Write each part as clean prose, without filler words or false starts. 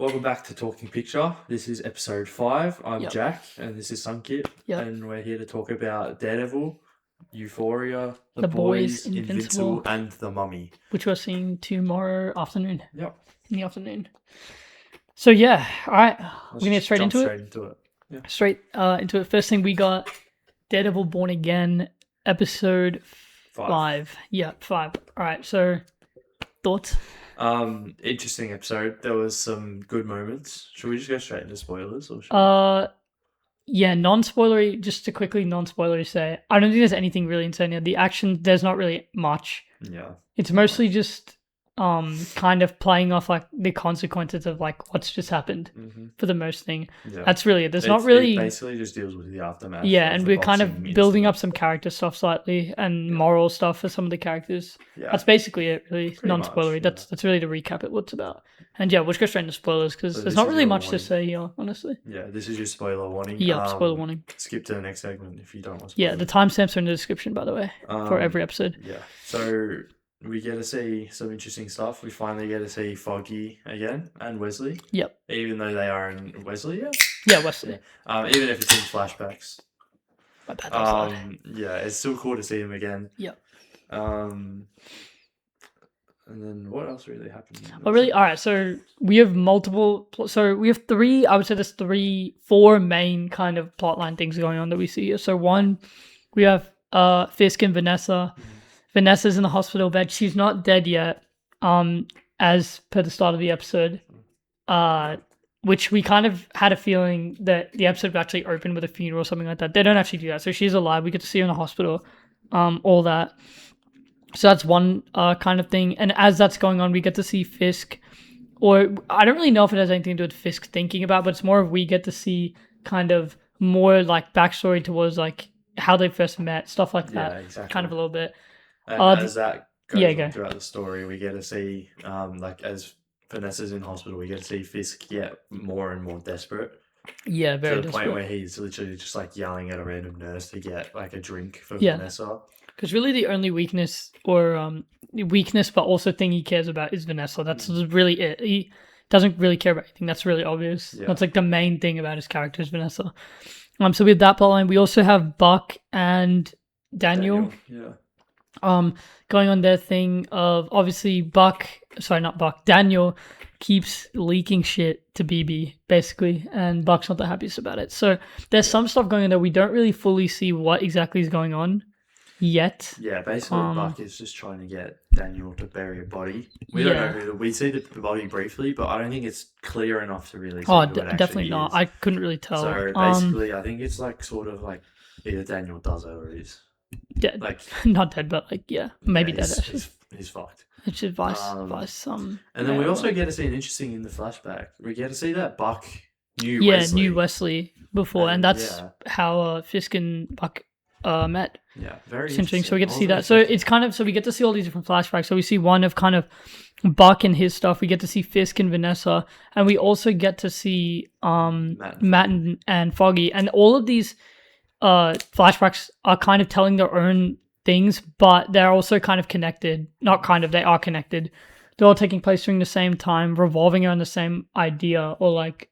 Welcome back to Talking Picture. This is episode 5. I'm Yep. Jack, and this is Sankit, Yep. and we're here to talk about Daredevil, Euphoria, The Boys, Invincible, and The Mummy. which we're seeing tomorrow afternoon. Yep. In the afternoon. So yeah, all right, we're Let's gonna get just straight jump into straight it. into it. Yeah. Straight into it. First thing we got, Daredevil Born Again, episode 5. Yeah, 5. All right. So thoughts? Interesting episode. There was some good moments. Should we just go straight into spoilers, or should Yeah, non-spoilery. Just to quickly non-spoilery say, I don't think there's anything really insane here. The action, there's not really much. Yeah. It's mostly just kind of playing off like the consequences of like what's just happened for the most thing. Yeah. That's really it. There's not really. It basically just deals with the aftermath. Yeah, of and the we're kind of boxing building incident. up some character stuff slightly and moral stuff for some of the characters. Yeah. That's basically it, really. Pretty Non-spoilery. much, yeah. That's really to recap it. What it's about. And yeah, we'll just go straight into spoilers because So there's this not is really your much to warning. say here, honestly. Yeah, this is your spoiler warning. Yeah, spoiler warning. Skip to the next segment if you don't want to spoil Yeah, the timestamps are in the description, by the way, for every episode. Yeah, so we get to see some interesting stuff. We finally get to see Foggy again and Wesley. Yep. Even though they are in Wesley, yeah? Yeah, Wesley. Even if it's in flashbacks. My bad, that was loud. Yeah, it's still cool to see him again. Yep. And then what else really happened? Oh, really? All right. So we have we have 3. I would say there's 4 main kind of plotline things going on that we see here. So one, we have Fisk and Vanessa. Vanessa's in the hospital bed. She's not dead yet. As per the start of the episode, which we kind of had a feeling that the episode would actually open with a funeral or something like that. They don't actually do that. So she's alive. We get to see her in the hospital. All that. So that's one kind of thing. And as that's going on, we get to see Fisk, or I don't really know if it has anything to do with Fisk thinking about, but it's more of we get to see kind of more like backstory towards like how they first met, stuff like that. Yeah, exactly. Kind of a little bit. And as that goes yeah, on throughout the story, we get to see, like as Vanessa's in hospital, we get to see Fisk get more and more desperate. Yeah, very to the desperate. point where he's literally just like yelling at a random nurse to get like a drink for Yeah. Vanessa. Because really the only weakness but also thing he cares about is Vanessa. That's really it. He doesn't really care about anything. That's really obvious. Yeah. That's like the main thing about his character is Vanessa. So we have that plotline. We also have Buck and Daniel. Yeah. Going on their thing of obviously Daniel keeps leaking shit to BB basically, and Buck's not the happiest about it. So there's some stuff going on there. We don't really fully see what exactly is going on yet. Yeah, basically Buck is just trying to get Daniel to bury a body. We don't know we see the body briefly, but I don't think it's clear enough to really see who it actually definitely not. is. I couldn't really tell. So basically I think it's like sort of like either Daniel does it or he's dead. Like not dead, but like maybe dead he's, actually. He's fucked. It's advice. And then we also get to see an interesting in the flashback. We get to see that Buck knew Wesley before, and that's how Fisk and Buck met. Yeah, very interesting. So we get to see that. So it's kind of we get to see all these different flashbacks. So we see one of kind of Buck and his stuff. We get to see Fisk and Vanessa, and we also get to see Matt and Foggy, and all of these flashbacks are kind of telling their own things, but they're also kind of connected. Not kind of, they are connected. They're all taking place during the same time, revolving around the same idea or like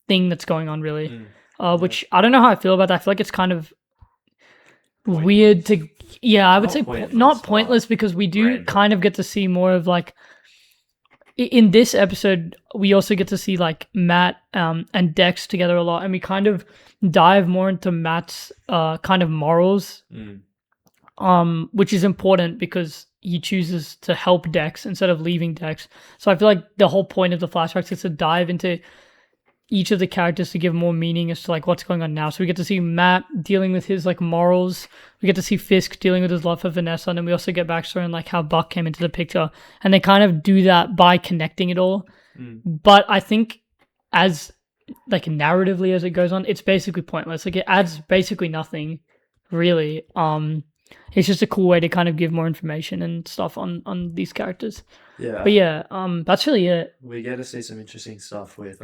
thing that's going on really. Which I don't know how I feel about that. I feel like it's kind of weird to I would say not pointless because we do kind of get to see more of like in this episode we also get to see like Matt and Dex together a lot, and we kind of dive more into Matt's kind of morals, which is important because he chooses to help Dex instead of leaving Dex. So I feel like the whole point of the flashbacks is to dive into each of the characters to give more meaning as to like what's going on now. So we get to see Matt dealing with his like morals. We get to see Fisk dealing with his love for Vanessa, and then we also get backstory on like how Buck came into the picture. And they kind of do that by connecting it all. But I think as like narratively as it goes on, it's basically pointless. Like it adds basically nothing, really. It's just a cool way to kind of give more information and stuff on these characters. Yeah. But yeah, that's really it. We get to see some interesting stuff with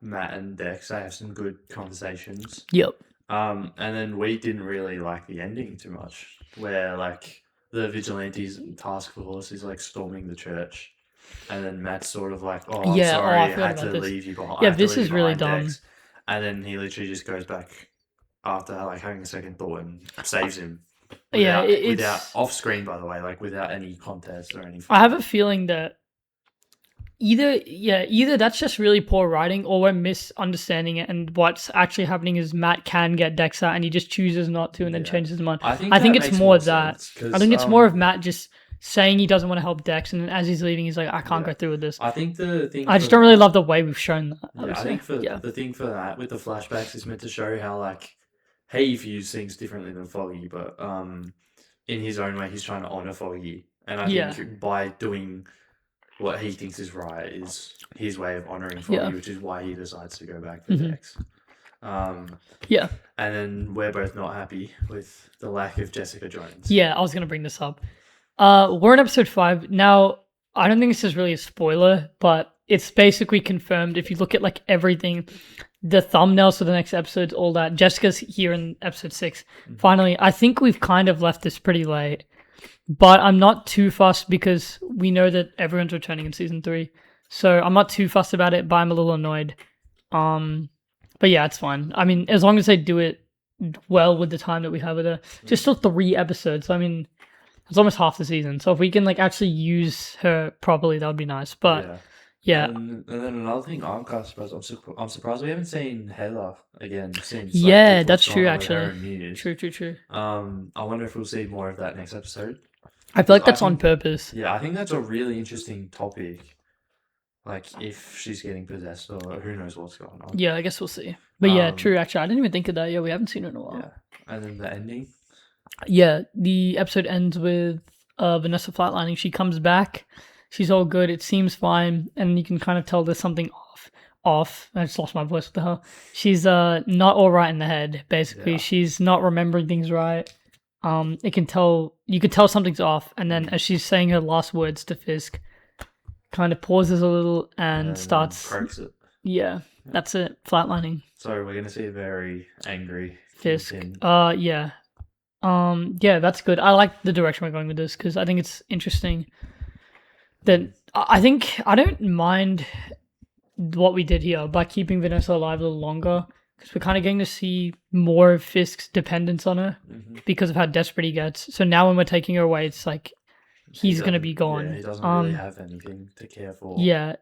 Matt and Dex. They have some good conversations. Yep. And then we didn't really like the ending too much, where like the vigilantes task force is like storming the church. and then Matt's sort of like, "Oh, I'm Yeah, sorry, I I forgot had to about this. leave you behind. I Yeah, have to this leave is you really behind, dumb. Dex." And then he literally just goes back after like having a second thought and saves him. Yeah, Without off screen, by the way, like without any contest or anything. I have a feeling that either that's just really poor writing, or we're misunderstanding it, and what's actually happening is Matt can get Dex out and he just chooses not to and then changes his mind. I think it's more that. I think it's more of Matt just saying he doesn't want to help Dex, and then as he's leaving, he's like, I can't go through with this. I think the thing. I just don't really love the way we've shown that. I think the thing for that with the flashbacks is meant to show how like he views things differently than Foggy, but in his own way, he's trying to honor Foggy, and I think by doing what he thinks is right is his way of honoring Foggy, which is why he decides to go back for Dex. And then we're both not happy with the lack of Jessica Jones. Yeah, I was gonna bring this up. We're in episode 5 now. I don't think this is really a spoiler, but it's basically confirmed. If you look at like everything, the thumbnails for the next episodes, all that, Jessica's here in episode 6. Finally, I think we've kind of left this pretty late. But I'm not too fussed because we know that everyone's returning in season 3. So I'm not too fussed about it, but I'm a little annoyed. But yeah, it's fine. I mean, as long as they do it well with the time that we have with her. Just still 3 episodes. So, I mean, it's almost half the season. So if we can like actually use her properly, that would be nice. But yeah. And then another thing I'm kind of surprised. I'm surprised we haven't seen Heather again since. Yeah, that's true actually. True. I wonder if we'll see more of that next episode. I feel like that's on purpose. Yeah, I think that's a really interesting topic. Like if she's getting possessed or who knows what's going on. Yeah, I guess we'll see. But yeah, true. Actually, I didn't even think of that. Yeah, we haven't seen her in a while. Yeah, and then the ending. Yeah, the episode ends with Vanessa flatlining. She comes back. She's all good. It seems fine, and you can kind of tell there's something off. I just lost my voice. What the hell? She's not all right in the head. Basically, she's not remembering things right. You can tell something's off, and then as she's saying her last words to Fisk, kind of pauses a little and starts. Croaks it. Yeah, that's it. Flatlining. So we're gonna see a very angry Fisk. Yeah, that's good. I like the direction we're going with this because I think it's interesting. That I think I don't mind what we did here by keeping Vanessa alive a little longer. Because we're kind of getting to see more of Fisk's dependence on her because of how desperate he gets. So now when we're taking her away, it's like he's going to be gone. Yeah, he doesn't really have anything to care for. Yeah.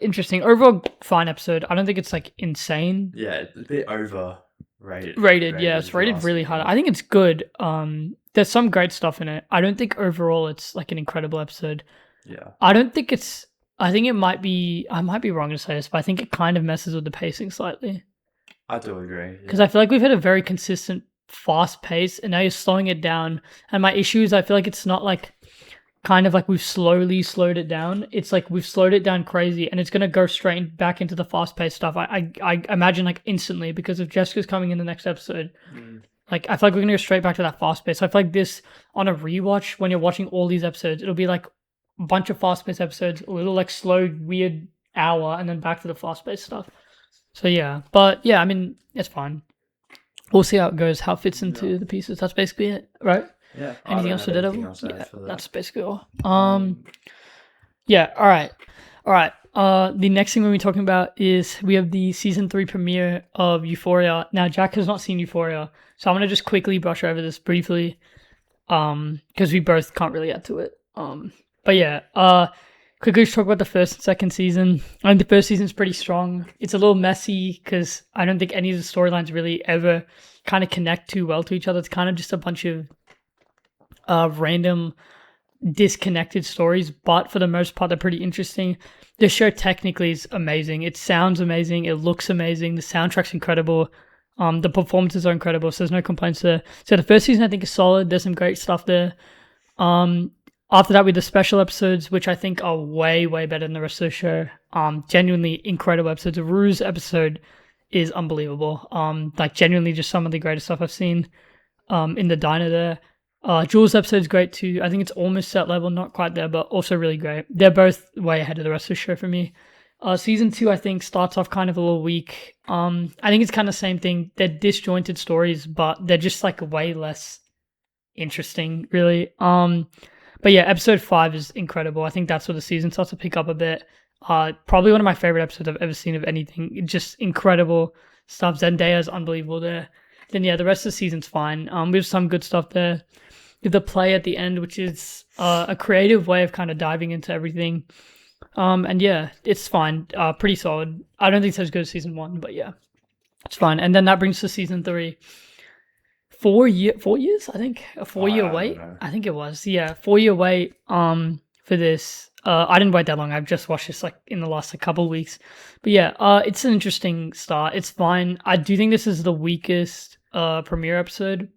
Interesting. Overall, fine episode. I don't think it's like insane. Yeah, it's a bit overrated. Yeah, it's rated really high. I think it's good. There's some great stuff in it. I don't think overall it's like an incredible episode. Yeah. I think it might be, I might be wrong to say this, but I think it kind of messes with the pacing slightly. I do agree. Because I feel like we've had a very consistent, fast pace, and now you're slowing it down. And my issue is I feel like it's not like kind of like we've slowly slowed it down. It's like we've slowed it down crazy, and it's going to go straight back into the fast-paced stuff. I imagine like instantly, because if Jessica's coming in the next episode, like I feel like we're going to go straight back to that fast pace. So I feel like this, on a rewatch, when you're watching all these episodes, it'll be like a bunch of fast-paced episodes, a little like slow, weird hour, and then back to the fast-paced stuff. So yeah, but yeah, I mean, it's fine. We'll see how it goes, how it fits into the pieces. That's basically it, right? Yeah. Anything else for Daredevil? Yeah, that's basically all. Yeah, all right. The next thing we're going to be talking about is we have the season 3 premiere of Euphoria. Now, Jack has not seen Euphoria, so I'm going to just quickly brush over this briefly, because we both can't really add to it. But yeah, quickly talk about the first and second season. I think the first season is pretty strong. It's a little messy because I don't think any of the storylines really ever kind of connect too well to each other. It's kind of just a bunch of random disconnected stories, but for the most part, they're pretty interesting. The show technically is amazing. It sounds amazing. It looks amazing. The soundtrack's incredible. The performances are incredible, so there's no complaints there. So the first season, I think, is solid. There's some great stuff there. After that, with the special episodes, which I think are way, way better than the rest of the show. Genuinely incredible episodes. The Ruse episode is unbelievable. Like genuinely just some of the greatest stuff I've seen in the diner there. Jules' episode's great too. I think it's almost set level, not quite there, but also really great. They're both way ahead of the rest of the show for me. Season 2, I think, starts off kind of a little weak. I think it's kind of the same thing. They're disjointed stories, but they're just like way less interesting, really. But yeah, episode 5 is incredible. I think that's where the season starts to pick up a bit. Probably one of my favorite episodes I've ever seen of anything. Just incredible stuff. Zendaya is unbelievable there. Then yeah, the rest of the season's fine. We have some good stuff there. The play at the end, which is a creative way of kind of diving into everything. And yeah, it's fine. Pretty solid. I don't think it's as good as season 1, but yeah, it's fine. And then that brings to season 3. 4 years, I think. A 4-year wait. I think it was. Yeah, 4-year wait for this. I didn't wait that long. I've just watched this like in the last couple of weeks. But yeah, it's an interesting start. It's fine. I do think this is the weakest premiere episode.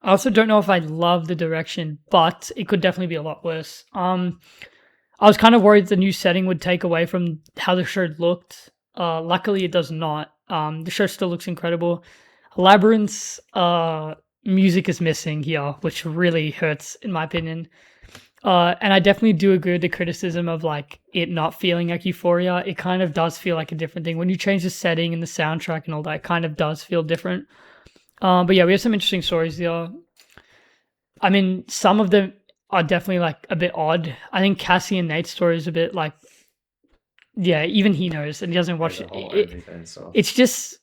I also don't know if I love the direction, but it could definitely be a lot worse. I was kind of worried the new setting would take away from how the show looked. Luckily, it does not. The show still looks incredible. Labyrinth's music is missing here, which really hurts in my opinion. And I definitely do agree with the criticism of like it not feeling like Euphoria. It kind of does feel like a different thing. When you change the setting and the soundtrack and all that, it kind of does feel different. But yeah, we have some interesting stories here. I mean, some of them are definitely like a bit odd. I think Cassie and Nate's story is a bit like, yeah, even he knows and he doesn't watch it. It's just,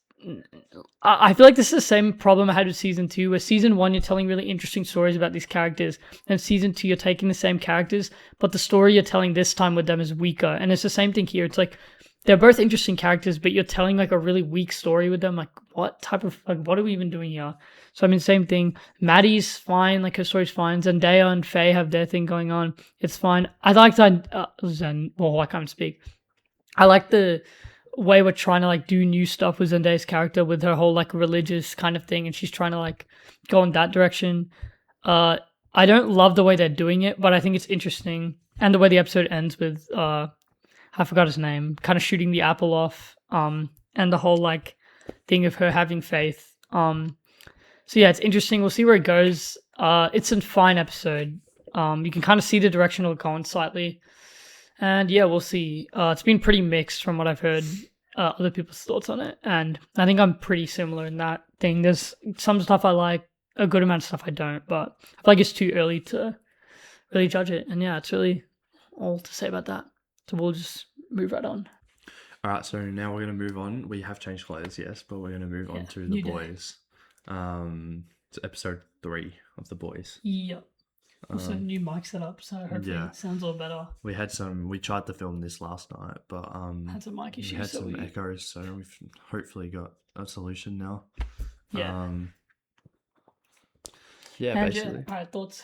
I feel like this is the same problem I had with season 2, where season 1 you're telling really interesting stories about these characters, and season 2 you're taking the same characters, but the story you're telling this time with them is weaker. And it's the same thing here. It's like they're both interesting characters, but you're telling like a really weak story with them. Like what type of like what are we even doing here? So I mean, same thing. Maddie's fine, like her story's fine. Zendaya and Faye have their thing going on. It's fine. I like that. Well, I can't speak. I like the way we're trying to like do new stuff with Zendaya's character with her whole like religious kind of thing, and she's trying to like go in that direction. I don't love the way they're doing it, but I think it's interesting, and the way the episode ends with I forgot his name, kind of shooting the apple off, and the whole like thing of her having faith. So yeah, it's interesting. We'll see where it goes. It's a fine episode. You can kind of see the direction it'll go in slightly. And yeah, we'll see. It's been pretty mixed from what I've heard other people's thoughts on it. And I think I'm pretty similar in that thing. There's some stuff I like, a good amount of stuff I don't, but I feel like it's too early to really judge it. And yeah, it's really all to say about that. So we'll just move right on. All right, so now we're going to move on. We have changed clothes, yes, but we're going to move on to The Boys. It's episode 3 of The Boys. Yep. Also, new mic setup, so hopefully it sounds a little better. We tried to film this last night, but had some mic issues. We had some echoes, so we've hopefully got a solution now. Yeah. Basically. Alright, thoughts?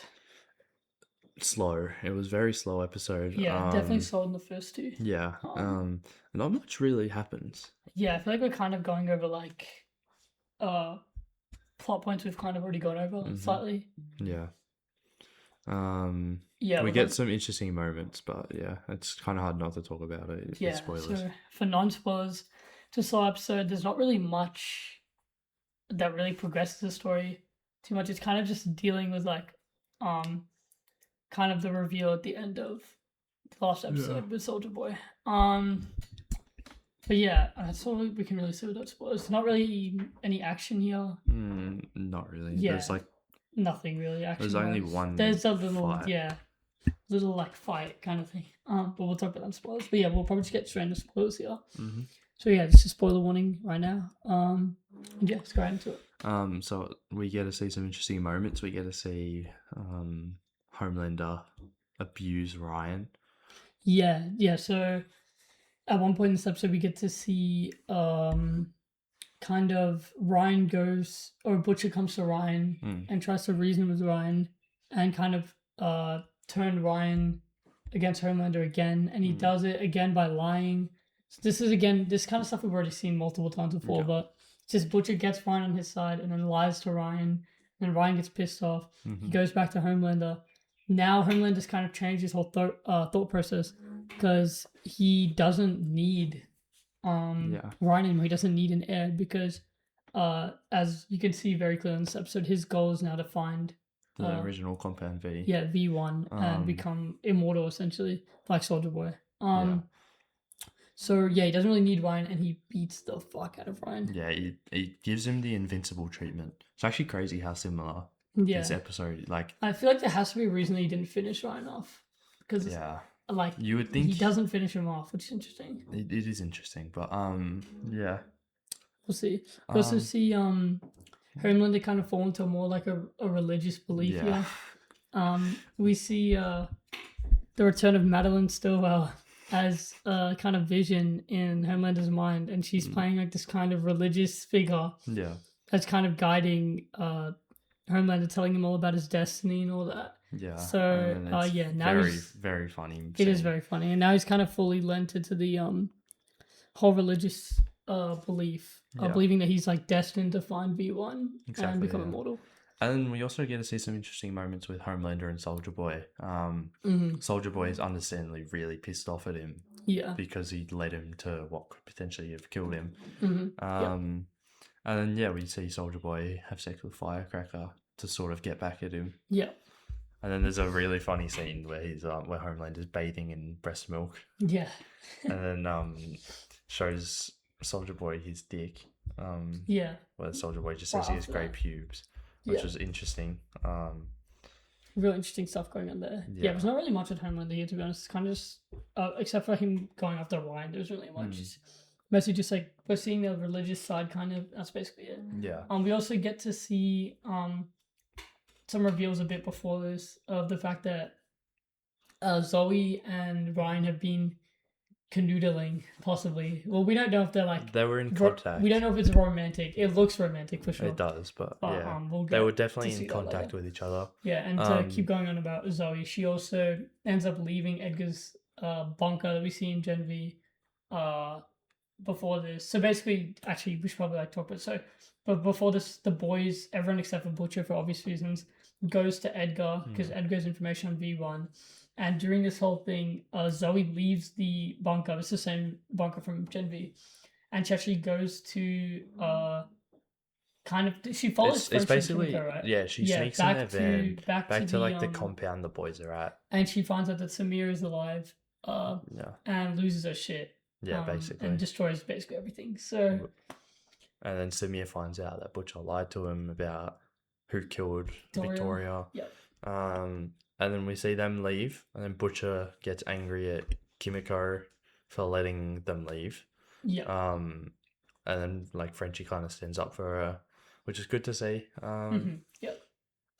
Slow. It was a very slow episode. Yeah, definitely slow in the first 2. Yeah. Not much really happens. Yeah, I feel like we're kind of going over like plot points we've kind of already gone over slightly. Yeah. We get some interesting moments, but yeah, it's kind of hard not to talk about it. Yeah, spoilers. So for non-spoilers, to slow episode, there's not really much that really progresses the story too much. It's kind of just dealing with like kind of the reveal at the end of the last episode with Soldier Boy. But yeah, that's all we can really say without spoilers. There's not really any action here. Not really. Yeah. There's like nothing really action. There's only one. There's a little fight. Little like fight kind of thing. But we'll talk about that in spoilers. But yeah, we'll probably just get straight into spoilers here. Mm-hmm. So yeah, this is spoiler warning right now. And yeah, let's go right into it. So we get to see some interesting moments. We get to see Homelander abuse Ryan. Yeah. So at one point in this episode, we get to see kind of Ryan goes, or Butcher comes to Ryan and tries to reason with Ryan and kind of turn Ryan against Homelander again, and he does it again by lying. So this is again this kind of stuff we've already seen multiple times before, but it's just Butcher gets Ryan on his side and then lies to Ryan, and then Ryan gets pissed off. He goes back to Homelander. Now Homelander's kind of changed his whole thought process because he doesn't need Ryan anymore. He doesn't need an heir because as you can see very clearly in this episode, his goal is now to find the original Compound V. Yeah, V1 and become immortal essentially, like Soldier Boy. So yeah, he doesn't really need Ryan, and he beats the fuck out of Ryan. Yeah, he gives him the invincible treatment. It's actually crazy how similar this episode. Like, I feel like there has to be a reason he didn't finish Ryan off, because like you would think he doesn't finish him off, which is interesting. It is interesting, but yeah, we'll see. We also see Homelander kind of fall into more like a religious belief here. We see the return of Madeline Stillwell as a kind of vision in Homelander's mind, and she's playing like this kind of religious figure. Yeah. That's kind of guiding Homelander, telling him all about his destiny and all that. Yeah. So now very, very funny. It is very funny, and now he's kind of fully lent into the whole religious belief, believing that he's like destined to find V1 and become immortal. And we also get to see some interesting moments with Homelander and Soldier Boy. Soldier Boy is understandably really pissed off at him. Yeah. Because he led him to what could potentially have killed him. And then, we see Soldier Boy have sex with Firecracker to sort of get back at him. Yeah. And then there's a really funny scene where where Homelander's bathing in breast milk. Yeah. And then shows Soldier Boy his dick. Where Soldier Boy just says he has great pubes. Which was interesting. Real interesting stuff going on there. Yeah, there's not really much at Homelander here, to be honest. It's kind of just, except for him going after Ryan, there's really much. Mostly just like, we're seeing the religious side kind of, that's basically it. Yeah. We also get to see some reveals a bit before this of the fact that Zoe and Ryan have been canoodling, possibly. Well, we don't know if they're like... They were in contact. We don't know if it's romantic. It looks romantic for sure. It does, but they were definitely in contact with each other. Yeah, and to keep going on about Zoe, she also ends up leaving Edgar's bunker that we see in Gen V before this. So basically, actually, we should probably talk about it. So, but before this, the boys, everyone except for Butcher for obvious reasons, goes to Edgar because Edgar's information on V1. And during this whole thing, Zoe leaves the bunker. It's the same bunker from Gen V. And she actually goes to she follows it's basically Kimiko, right? Yeah, she sneaks in their van back to like the compound the boys are at. And she finds out that Samir is alive and loses her shit. Yeah, basically. And destroys basically everything. So and then Samir finds out that Butcher lied to him about who killed Victoria. Yep. And then we see them leave, and then Butcher gets angry at Kimiko for letting them leave. Yeah. And then like Frenchie kind of stands up for her, which is good to see. Yep.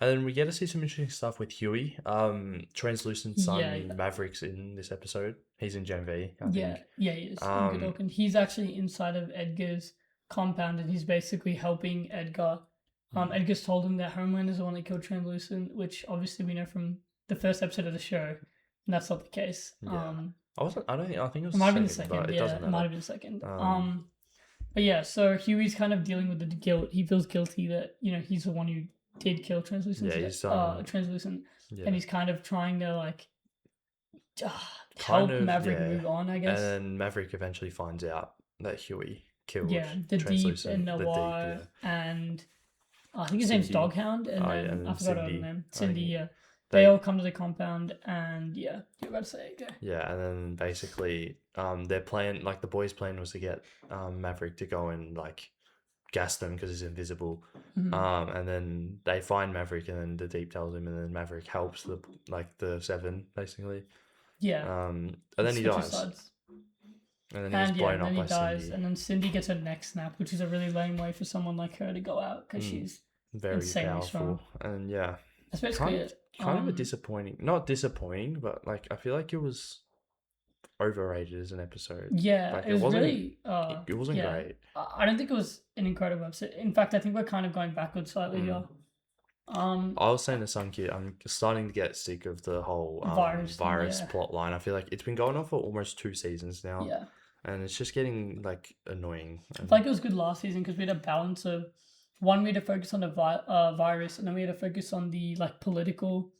And then we get to see some interesting stuff with Huey. Translucent Sun Maverick's in this episode. He's in Gen V, I think. Yeah, he is. And he's actually inside of Edgar's compound, and he's basically helping Edgar. Edgar's told him that Homeland is the one that killed Translucent, which obviously we know from the first episode of the show, and that's not the case. Yeah. I think it was it might have been the second. But it doesn't matter. It might have been the second. But yeah, so Huey's kind of dealing with the guilt. He feels guilty that he's the one who did kill Translucent. Yeah, he's Translucent, and he's kind of trying to help Maverick move on, I guess. And then Maverick eventually finds out that Huey killed the Deep and Noir and I think his name's Doghound, and then I forgot her name. Cindy, They all come to the compound, and you're about to say it, okay. Yeah, and then basically, their plan, like the boys' plan was to get Maverick to go and gas them because he's invisible. And then they find Maverick, and then the Deep tells him, and then Maverick helps the Seven basically. Yeah. And then he dies. Sides. And then he's blown up by Cindy. And then Cindy gets her neck snapped, which is a really lame way for someone like her to go out because she's very insanely powerful. Strong. And that's basically it. Kind of a disappointing, not disappointing, but I feel like it was overrated as an episode. Yeah, it wasn't really. It wasn't great. I don't think it was an incredible episode. In fact, I think we're kind of going backwards slightly here. I was saying to Sankit, I'm starting to get sick of the whole virus plot line. I feel like it's been going on for almost 2 seasons now. Yeah. And it's just getting annoying. I feel like it was good last season because we had a balance of one, we had to focus on the virus, and then we had to focus on the political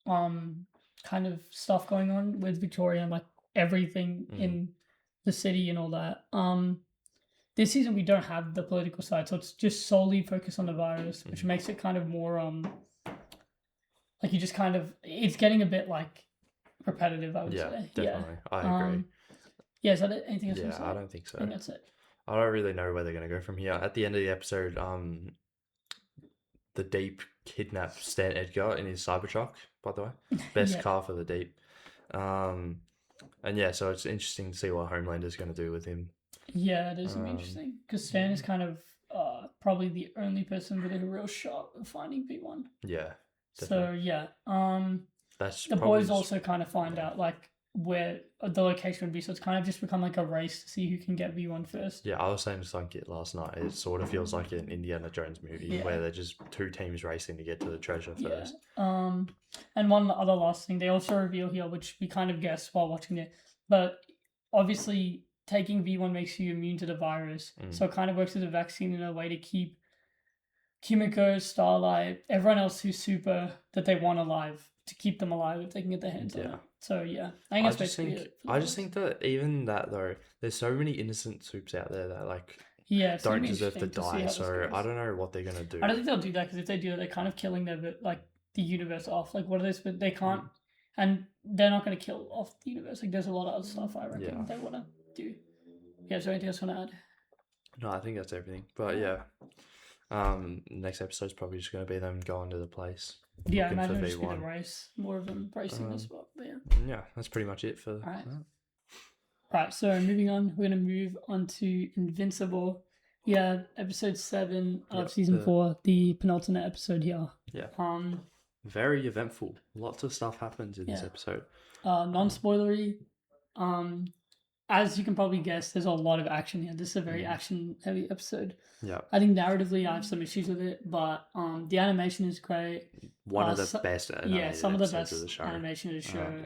kind of stuff going on with Victoria and everything in the city and all that. This season we don't have the political side, so it's just solely focused on the virus, which makes it kind of more you just kind of, it's getting a bit repetitive, I would say. Definitely. I agree. Yeah, is that it? Anything else? Yeah, I don't think so. I think that's it. I don't really know where they're going to go from here. At the end of the episode, the Deep kidnap Stan Edgar in his Cybertruck, by the way. Best car for the Deep. And yeah, so it's interesting to see what Homelander's going to do with him. Yeah, it is gonna be interesting because Stan is kind of probably the only person with a real shot of finding V1. Yeah. Definitely. So yeah, that's the boys also kind of find out like where the location would be, so it's kind of just become like a race to see who can get V1 first. Yeah, I was saying to Sankit last night, it sort of feels like an Indiana Jones movie where they're just two teams racing to get to the treasure first. And one other last thing, they also reveal here, which we kind of guessed while watching it, but obviously taking V1 makes you immune to the virus, so it kind of works as a vaccine in a way to keep Kimiko, Starlight, everyone else who's super that they want alive, to keep them alive if they can get their hands on it. So yeah, I think that's basically it. I just think that even that though, there's so many innocent soups out there that like don't deserve to die. So I don't know what they're gonna do. I don't think they'll do that because if they do it, they're kind of killing their like the universe off. Like what are they? They can't, and they're not gonna kill off the universe. Like there's a lot of other stuff I reckon they wanna do. Yeah, is there anything else you wanna add? No, I think that's everything. But yeah. Next episode's probably just going to be them going to the place. Yeah, I imagine it's going to race. More of them racing as well. But yeah, that's pretty much it for that. Right, so moving on, we're going to move on to Invincible. Yeah, episode 7 of season 4, the penultimate episode here. Yeah. Very eventful. Lots of stuff happens in this episode. Non-spoilery. As you can probably guess, there's a lot of action here. This is a very action-heavy episode. Yeah. I think narratively, I have some issues with it, but the animation is great. One of the best animated yeah, some of the best of the show. animation of the show.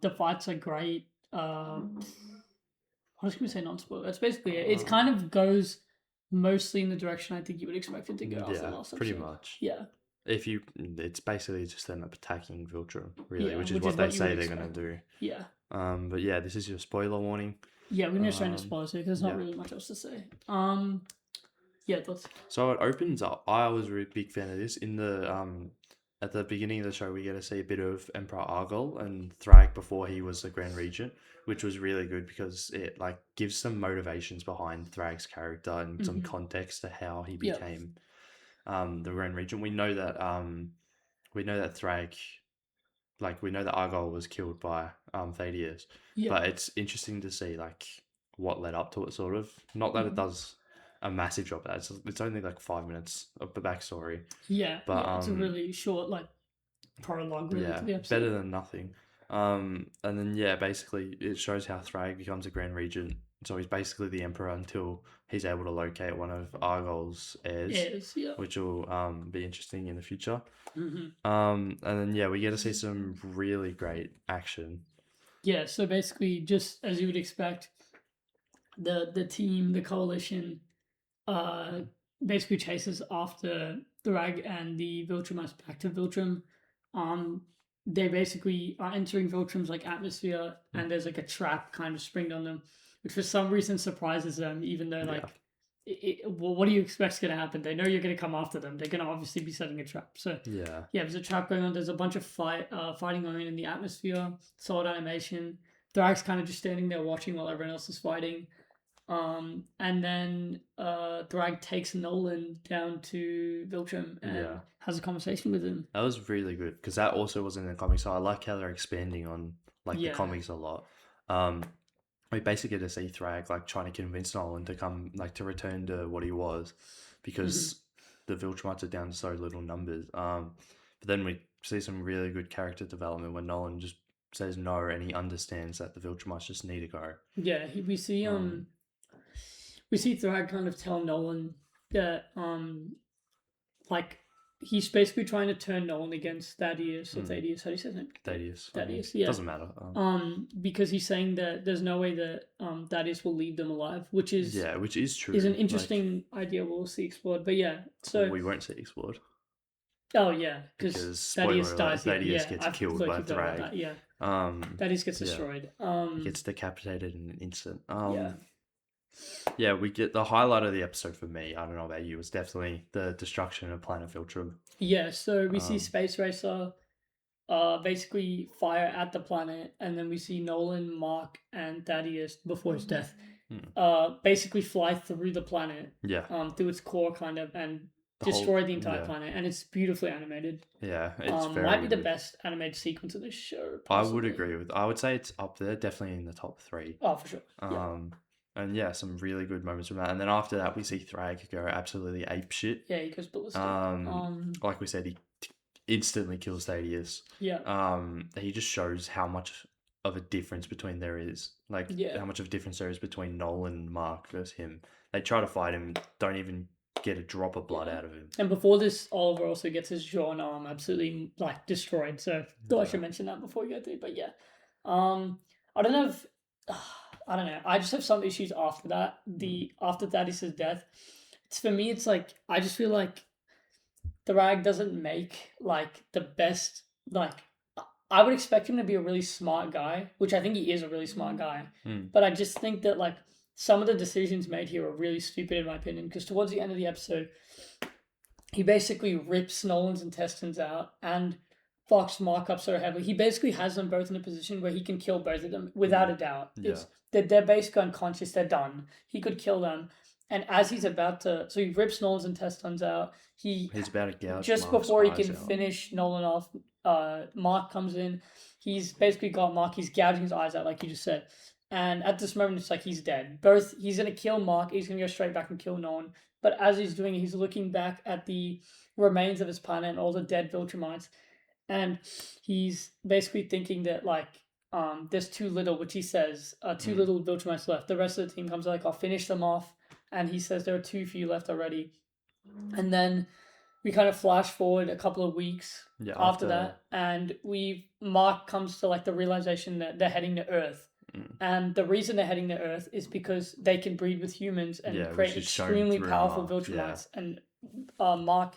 The fights are great. I was going to say non-spoiler. That's basically it. It kind of goes mostly in the direction I think you would expect it to go after the last episode. Pretty much. Yeah. It's basically just them attacking Viltrum, really, which is what they say they're going to do. Yeah. But yeah, this is your spoiler warning. Yeah, we're going to show no spoilers here because there's not really much else to say. Yeah, thoughts? So it opens up. I was a really big fan of this. In the at the beginning of the show, we get to see a bit of Emperor Argol and Thrag before he was the Grand Regent, which was really good because it like gives some motivations behind Thrag's character and some context to how he became the Grand Regent. We know that Thrag, like we know that Argol was killed by Thaddeus, but it's interesting to see like what led up to it. Sort of, not that it does a massive job. It's only like 5 minutes of the backstory. Yeah, but it's a really short like prologue. Really, to the episode. Better than nothing. And then basically it shows how Thrag becomes a Grand Regent. So he's basically the Emperor until he's able to locate one of Argol's heirs, which will be interesting in the future. And then we get to see some really great action. Yeah, so basically, just as you would expect, the team, the coalition, basically chases after Thrag and the Viltrumites back to Viltrum. They basically are entering Viltrum's like atmosphere, and there's like a trap kind of springed on them, which for some reason surprises them, even though like, well, what do you expect's going to happen? They know you're going to come after them. They're going to obviously be setting a trap. So there's a trap going on. There's a bunch of fighting going on in the atmosphere. Solid animation. Thrag's kind of just standing there watching while everyone else is fighting. And then Thrag takes Nolan down to Viltrum and has a conversation with him. That was really good because that also was in the comics. So I like how they're expanding on like the comics a lot. We basically get to see Thrag like trying to convince Nolan to come like to return to what he was because the Viltrumites are down to so little numbers. But then we see some really good character development when Nolan just says no and he understands that the Viltrumites just need to go. Yeah, we see Thrag kind of tell Nolan that like he's basically trying to turn Nolan against Thaddeus or Thaddeus. How do you say his name? Thaddeus. Yeah. Doesn't matter. Because he's saying that there's no way that Thaddeus will leave them alive, which is true. Is an interesting idea we'll see explored. But so we won't see explored. Oh yeah, because Thaddeus dies. Thaddeus gets killed by Thrag. Thaddeus gets destroyed. He gets decapitated in an instant. Yeah, we get the highlight of the episode for me. I don't know about you. Was definitely the destruction of Planet Viltrum. Yeah, so we see Space Racer basically fire at the planet, and then we see Nolan, Mark, and Thaddeus before his death basically fly through the planet. Through its core, kind of, and destroy the entire planet, and it's beautifully animated. Yeah, it's very might be the good. best animated sequence of this show. I would agree with. I would say it's up there, definitely in the top 3. Oh, for sure. And yeah, some really good moments from that. And then after that, we see Thrag go absolutely ape shit. Yeah, he goes ballistic. Like we said, he instantly kills Thaddeus. Yeah. He just shows how much of a difference between there is. Like, how much of a difference there is between Nolan and Mark versus him. They try to fight him, don't even get a drop of blood out of him. And before this, Oliver also gets his jaw and arm absolutely like destroyed. So thought I should mention that before we go through. But yeah, I don't know if I don't know. I just have some issues after that. After Thaddeus' death, for me, it's like I just feel like the Rag doesn't make like the best. Like I would expect him to be a really smart guy, which I think he is a really smart guy. But I just think that like some of the decisions made here are really stupid in my opinion. Because towards the end of the episode, he basically rips Nolan's intestines out and fucks Mark up so heavily. He basically has them both in a position where he can kill both of them without a doubt. They're basically unconscious. They're done. He could kill them. And as he's about to, so he rips Nolan's intestines out. He's about to gouge just Mark's before he can finish Nolan off. Mark comes in. He's basically got Mark. He's gouging his eyes out, like you just said. And at this moment, it's like he's dead. He's gonna kill Mark. He's gonna go straight back and kill Nolan. But as he's doing it, he's looking back at the remains of his planet and all the dead Viltrumites, and he's basically thinking that like there's too little, which he says too little Viltrumites left. The rest of the team comes like, I'll finish them off. And he says there are too few left already. And then we kind of flash forward a couple of weeks after that, and Mark comes to like the realization that they're heading to Earth. And the reason they're heading to Earth is because they can breed with humans and create extremely powerful Viltrumites. And Mark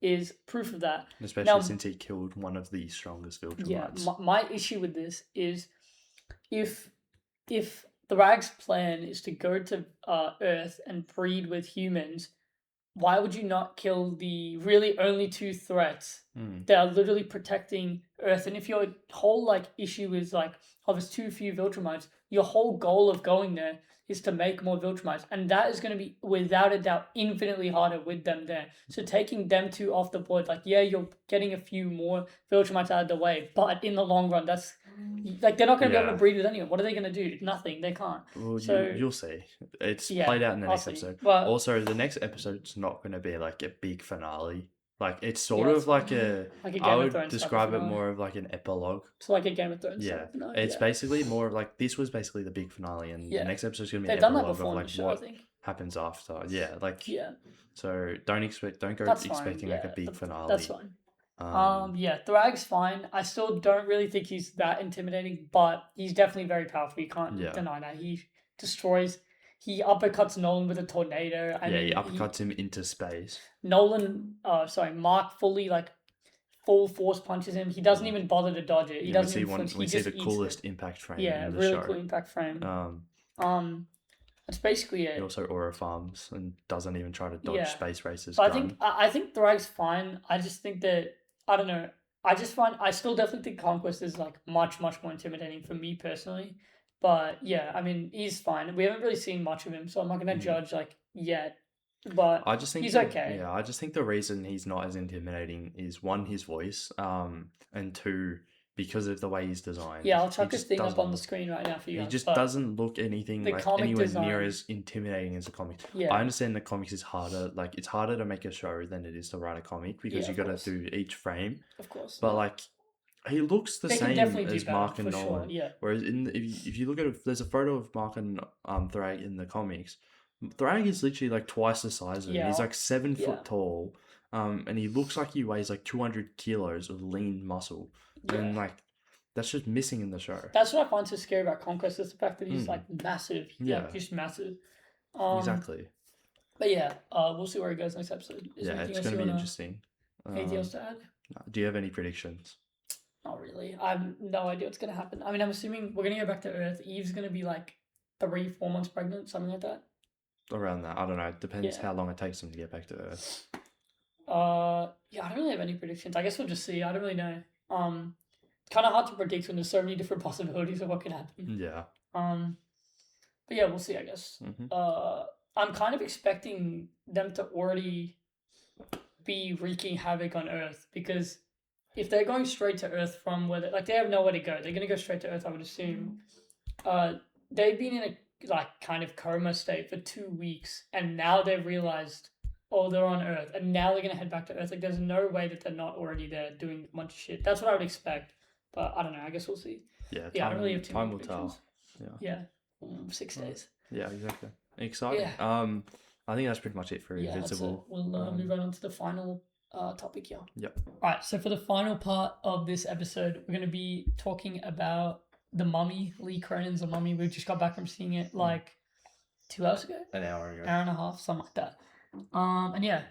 is proof of that. Especially now, since he killed one of the strongest Viltrumites. Yeah, my issue with this is if the Rag's plan is to go to Earth and breed with humans, why would you not kill the really only 2 threats that are literally protecting Earth? And if your whole like issue is like, oh, there's too few Viltrumites, your whole goal of going there is to make more Viltrumites, and that is going to be without a doubt infinitely harder with them there. So taking them 2 off the board, like you're getting a few more Viltrumites out of the way, but in the long run, that's like they're not going to be able to breed with anyone. What are they going to do? Nothing. They can't. Well, you'll see. It's played out in the next episode. Well, also, the next episode's not going to be like a big finale. Like it's sort of like a I would describe it more of like an epilogue. So like a Game of Thrones. Yeah, it's basically more of like this was basically the big finale, and the next episode's gonna be an epilogue of like what happens after. Yeah, like So don't go expecting like a big finale. That's fine. Thrag's fine. I still don't really think he's that intimidating, but he's definitely very powerful. You can't deny that. He uppercuts Nolan with a tornado. And he uppercuts him into space. Mark fully like full force punches him. He doesn't even bother to dodge it. He doesn't even flinch. We see the coolest impact frame. Yeah, in the really show. Cool impact frame. That's basically it. He also aura farms and doesn't even try to dodge space races. I think Thrag's fine. I just think that I don't know. I still definitely think Conquest is like much more intimidating for me personally. But yeah, I mean, he's fine. We haven't really seen much of him, so I'm not going to judge like yet. But I just think he's okay. Yeah, I just think the reason he's not as intimidating is 1, his voice, and 2, because of the way he's designed. Yeah, I'll chuck his thing up on the screen right now for you. He just doesn't look anything like anywhere near as intimidating as the comics. Yeah. I understand the comics is harder. Like it's harder to make a show than it is to write a comic because you got to do each frame. Of course. But like. He looks the same as Mark and Nolan. Sure, yeah. Whereas if you look at there's a photo of Mark and Thrag in the comics. Thrag is literally like twice the size of him. He's like 7 foot tall. And he looks like he weighs like 200 kilos of lean muscle. Yeah. And like that's just missing in the show. That's what I find so scary about Conquest, is the fact that he's like massive. Yeah, just massive. Exactly. But yeah, we'll see where he goes next episode. It's going to be interesting. Anything else to add? Do you have any predictions? Not really. I have no idea what's going to happen. I mean, I'm assuming we're going to go back to Earth. Eve's going to be like 3-4 months pregnant, something like that. Around that. I don't know. It depends how long it takes them to get back to Earth. I don't really have any predictions. I guess we'll just see. I don't really know. It's kind of hard to predict when there's so many different possibilities of what could happen. Yeah. But yeah, we'll see, I guess. I'm kind of expecting them to already be wreaking havoc on Earth, because if they're going straight to Earth from where they have nowhere to go, they're gonna go straight to Earth, I would assume. They've been in a kind of coma state for 2 weeks, and now they've realized, oh, they're on Earth, and now they're gonna head back to Earth. Like, there's no way that they're not already there doing a bunch of shit. That's what I would expect, but I don't know. I guess we'll see. Yeah, I don't really have too time many will tell. Yeah. 6 days. Yeah, exactly. Exciting. Yeah. I think that's pretty much it for Invincible. We'll move on to the final topic here. Yep. All right. So for the final part of this episode, we're going to be talking about The Mummy, Lee Cronin's The Mummy. We just got back from seeing it like 2 hours ago. An hour ago. Hour and a half, something like that. And yeah,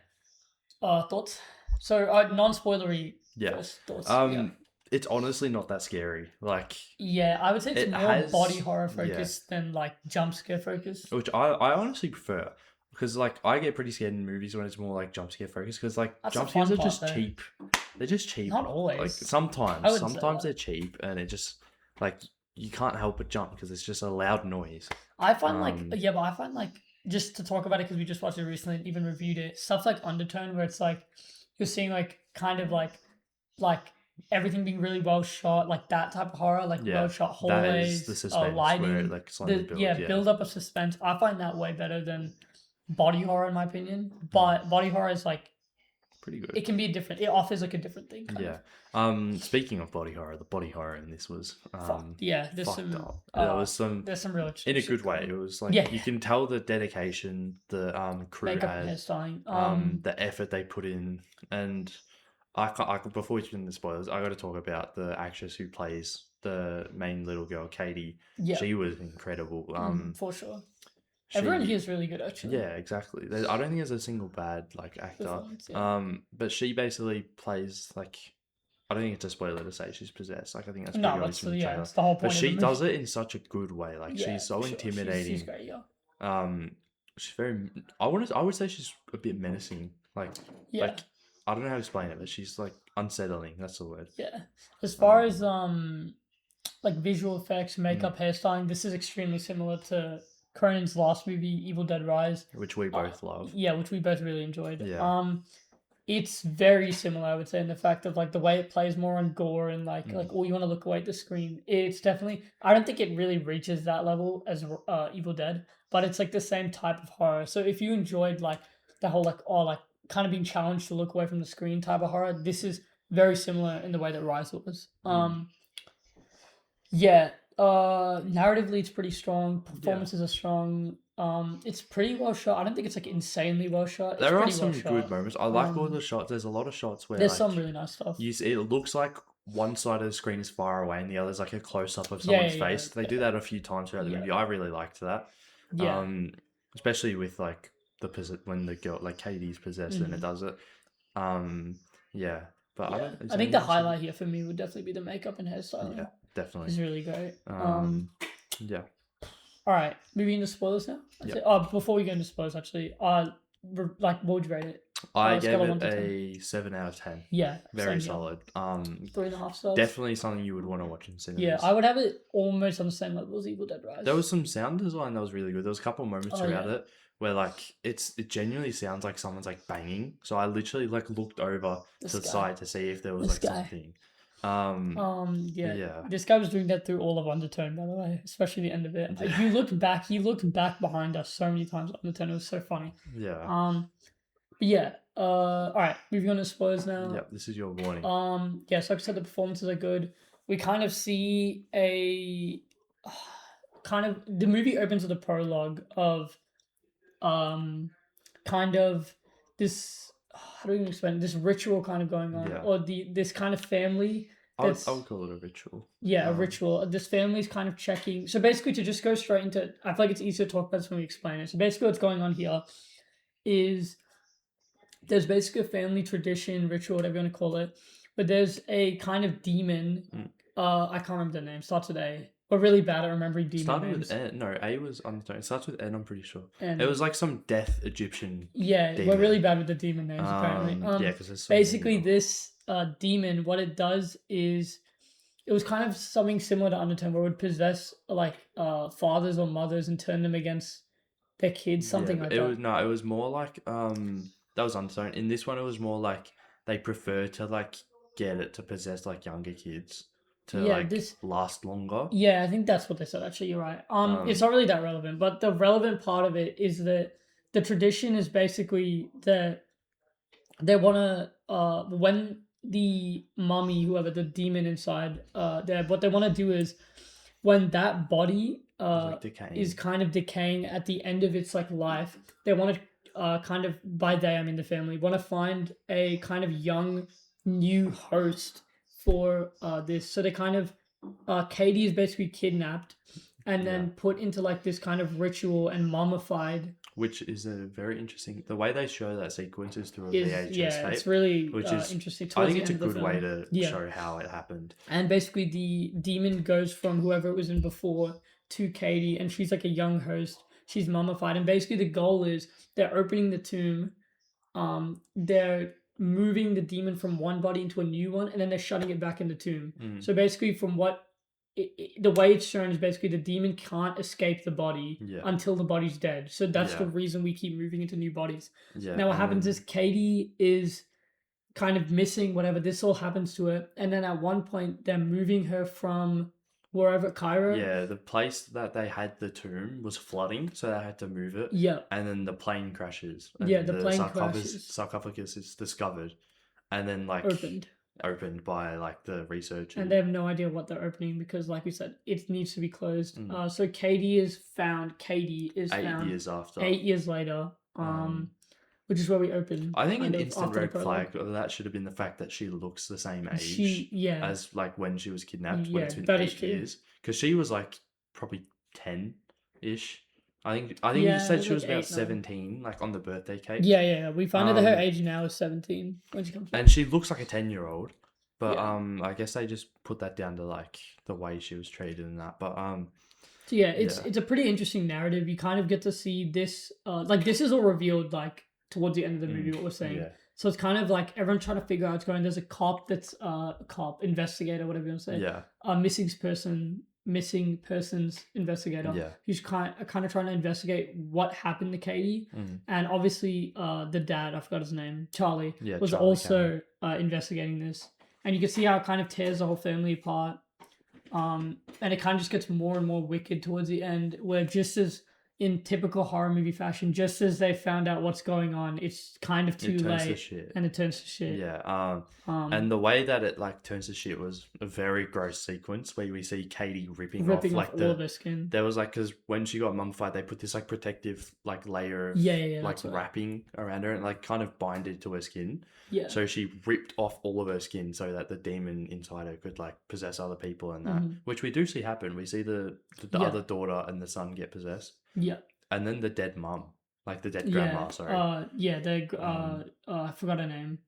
thoughts. So non-spoilery. Yeah. Thoughts. It's honestly not that scary. Like, yeah, I would say it's more body horror focused than like jump scare focused. Which I honestly prefer, because like I get pretty scared in movies when it's more like jump scare focused, because like jump scares are just cheap. They're just cheap. Not always. Like sometimes they're cheap, and it just like you can't help but jump because it's just a loud noise. I find but I find like, just to talk about it because we just watched it recently and even reviewed it, stuff like Undertone, where it's like you're seeing like kind of like everything being really well shot, like that type of horror, like well shot hallways, the suspense, lighting, where it, like, build up of suspense. I find that way better than body horror in my opinion. But body horror is like pretty good. It can be different. It offers like a different thing. Kind of. Speaking of body horror, the body horror in this was there's some up. There was some. There's some real in a good way. It was like you can tell the dedication the crew makeup had, and hairstyling, the effort they put in, and I before we get into the spoilers, I got to talk about the actress who plays the main little girl, Katie. Yeah, she was incredible. For sure. Everyone here is really good, actually. Yeah, exactly. I don't think there's a single bad like actor. But she basically plays like, I don't think it's a spoiler to say she's possessed. Like, I think that's pretty obvious from the trailer. It's the whole point. But she does it in such a good way. Like, she's so intimidating. She's great, yeah. She's very. I would say she's a bit menacing. Like, I don't know how to explain it, but she's like unsettling. That's the word. Yeah. As far as like visual effects, makeup, hairstyling, this is extremely similar to Cronin's last movie, Evil Dead Rise, which we both love. Yeah, which we both really enjoyed. Yeah. It's very similar, I would say, in the fact of like the way it plays more on gore and like you want to look away at the screen. It's definitely, I don't think it really reaches that level as Evil Dead, but it's like the same type of horror. So if you enjoyed like the whole like kind of being challenged to look away from the screen type of horror, this is very similar in the way that Rise was. Narratively it's pretty strong. Performances are strong. It's pretty well shot. I don't think it's like insanely well shot. There are some good moments. I like all the shots. There's a lot of shots where there's like, some really nice stuff. It looks like one side of the screen is far away and the other is like a close up of someone's face. They do that a few times throughout the movie. I really liked that. Yeah. Especially with like when the girl like Katie's possessed and it does it. But I think the highlight here for me would definitely be the makeup and hairstyling. Yeah, definitely. It's really great. Yeah. All right, moving into spoilers now. Before we go into spoilers, actually, like, what would you rate it? I gave it a 7 out of 10. Yeah, very solid. 3.5 stars. Definitely something you would want to watch in cinemas. Yeah, I would have it almost on the same level as Evil Dead Rise. There was some sound design that was really good. There was a couple of moments throughout it where like it genuinely sounds like someone's like banging. So I literally like looked over to the side to see if there was something. This guy was doing that through all of Undertone, by the way, especially the end of it. If you look back, he looked back behind us so many times. Undertone, it was so funny. Yeah. All right, moving on to spoilers now. Yep, this is your warning. So like I said, the performances are good. We kind of see a the movie opens with a prologue of kind of this, how do you explain it? This ritual kind of going on, or this kind of family. I would call it a ritual. Yeah, a ritual. This family's kind of checking. So basically, to just go straight into, I feel like it's easier to talk about this when we explain it. So basically, what's going on here is there's basically a family tradition, ritual, whatever you want to call it. But there's a kind of demon. I can't remember the name. Starts with A. We're really bad at remembering demon names. Started with N. No, A was Undertone. It starts with N, I'm pretty sure. It was like some death Egyptian demon. We're really bad with the demon names, apparently. Because there's basically this demon, what it does is, it was kind of something similar to Undertone, where it would possess like fathers or mothers and turn them against their kids, something like that. It was more like that was undertone. In this one, it was more like they prefer to like get it to possess like younger kids to like last longer. Yeah, I think that's what they said. Actually, you're right. It's not really that relevant, but the relevant part of it is that the tradition is basically that they want to when the mummy, whoever the demon inside, what they want to do is when that body is kind of decaying at the end of its like life, they want to kind of, by they I mean the family, want to find a kind of young new host for this. So they kind of Katie is basically kidnapped and then put into like this kind of ritual and mummified. Which is a very interesting. The way they show that sequence is through a VHS tape. It's really which is interesting. I think it's a good way to show how it happened. And basically, the demon goes from whoever it was in before to Katie, and she's like a young host. She's mummified, and basically the goal is they're opening the tomb. They're moving the demon from one body into a new one, and then they're shutting it back in the tomb. So basically, from what the way it's shown is basically the demon can't escape the body until the body's dead. So that's the reason we keep moving into new bodies. Now what happens is Katie is kind of missing whatever. This all happens to her, and then at one point they're moving her from wherever, Cairo. Yeah, the place that they had the tomb was flooding, so they had to move it. Yeah. And then the plane crashes. And the plane crashes. Sarcophagus is discovered, and then like opened by like the researchers. And they have no idea what they're opening because, like we said, it needs to be closed. So Katie is found. 8 years after. 8 years later. Which is where we open. I think an instant red flag of that should have been the fact that she looks the same age as like when she was kidnapped. When it's been 8 years, because she was like probably 10-ish. I think you said she was about 17, like on the birthday cake. Yeah. We find out that her age now is 17 when she comes. And she looks like a 10-year-old, but I guess they just put that down to like the way she was treated and that. But so it's a pretty interesting narrative. You kind of get to see this, like this is all revealed like towards the end of the movie. What we're saying. Yeah. So it's kind of like everyone trying to figure out what's going on. There's a cop that's investigator, whatever you want to say. Yeah. Missing persons investigator who's kind of trying to investigate what happened to Katie. And obviously the dad, I forgot his name, Charlie, was Charlie also investigating this, and you can see how it kind of tears the whole family apart, and it kind of just gets more and more wicked towards the end, where just as in typical horror movie fashion, just as they found out what's going on, it's kind of too late, and it turns to shit. Yeah. And the way that it like turns to shit was a very gross sequence where we see Katie ripping off like all of her skin. There was like, because when she got mummified, they put this like protective like layer of like wrapping around her and like kind of binded to her skin. Yeah. So she ripped off all of her skin so that the demon inside her could like possess other people and that, which we do see happen. We see the other daughter and the son get possessed. Yeah. And then the dead mum, like the dead grandma, sorry. I forgot her name.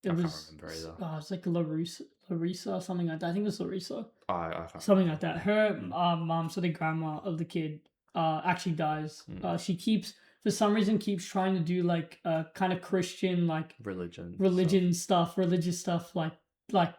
I can't remember either. It's like Larissa, something like that. I think it was Larissa. I can't something remember. Like that. Her mom, so the grandma of the kid, actually dies. She for some reason keeps trying to do like kind of Christian like religious stuff, like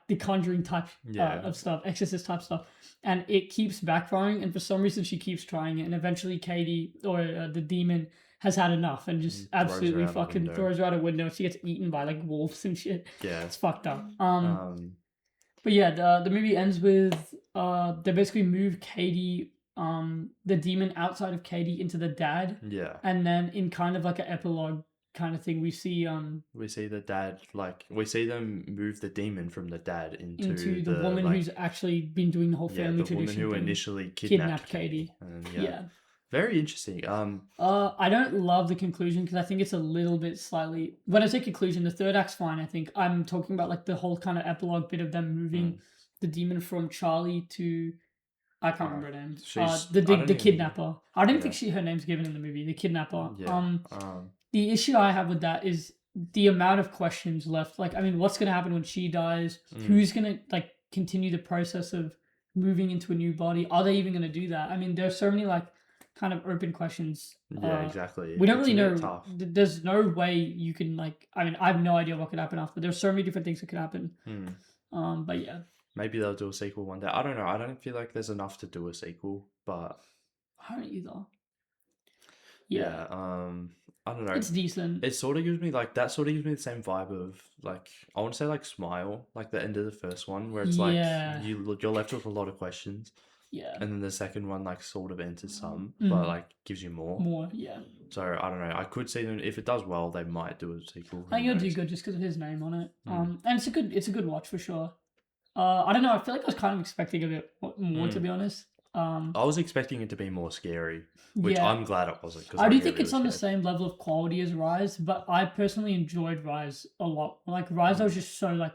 the Conjuring type of stuff, exorcist type stuff. And it keeps backfiring, and for some reason she keeps trying it, and eventually Katie, or the demon, has had enough and just absolutely fucking throws her out a window. She gets eaten by like wolves and shit. Yeah. It's fucked up. But yeah, the movie ends with they basically move Katie, the demon outside of Katie into the dad. Yeah. And then in kind of like an epilogue kind of thing, we see the dad, like we see them move the demon from the dad into the woman who's actually been doing the whole family tradition. The woman who initially kidnapped Katie. And, very interesting. I don't love the conclusion because I think it's a little bit slightly. When I say conclusion, the third act's fine. I think I'm talking about like the whole kind of epilogue bit of them moving the demon from Charlie to. I can't remember her name. The kidnapper. I don't think her name's given in the movie. The kidnapper. Yeah. The issue I have with that is the amount of questions left. Like, I mean, what's going to happen when she dies? Who's going to like continue the process of moving into a new body? Are they even going to do that? I mean, there's so many like kind of open questions. Yeah, exactly. We don't really know. There's no way you can like. I mean, I have no idea what could happen after. There's so many different things that could happen. But yeah. Maybe they'll do a sequel one day. I don't know. I don't feel like there's enough to do a sequel, but I don't either. Yeah. I don't know. It's decent. It sort of gives me like that. Sort of gives me the same vibe of like I want to say like Smile, like the end of the first one, where it's like you're left with a lot of questions. Yeah. And then the second one like sort of answers some, Mhm. but like gives you more. More, yeah. So I don't know. I could see them if it does well, they might do a sequel. I think it'll do good just because of his name on it. And it's a good watch for sure. I don't know. I feel like I was kind of expecting a bit more, to be honest. I was expecting it to be more scary, which Yeah. I'm glad it wasn't. I do think it's on the same level of quality as Rise, but I personally enjoyed Rise a lot. Like Rise, I was just so like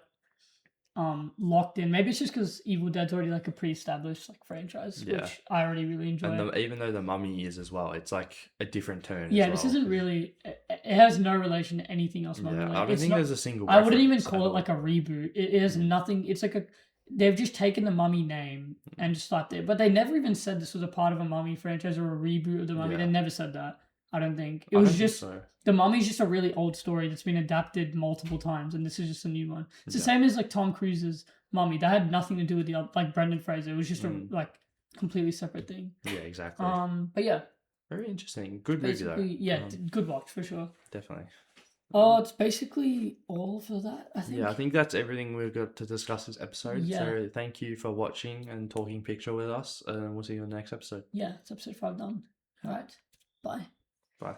locked in. Maybe it's just because Evil Dead's already like a pre-established like franchise, which I already really enjoy. And even though the Mummy is as well, it's like a different turn. Yeah, as this well. isn't really. It has no relation to anything else. Mummy. Yeah, like, I don't think there's a single. I wouldn't even call it like a reboot. It has nothing. It's like a. They've just taken the Mummy name and just like there, but they never even said this was a part of a Mummy franchise or a reboot of the Mummy. They never said that. I don't think it was just the Mummy's just a really old story that's been adapted multiple times, and this is just a new one. It's the same as like Tom Cruise's Mummy. That had nothing to do with the other, like Brendan Fraser. It was just a like completely separate thing. Yeah, exactly. But yeah, very interesting. Good movie though. Yeah, good watch for sure. Definitely. Oh, it's basically all for that, I think. Yeah, I think that's everything we've got to discuss this episode. Yeah. So thank you for watching and talking picture with us, and we'll see you in the next episode. Yeah, it's episode 5 done. All right. Bye. Bye.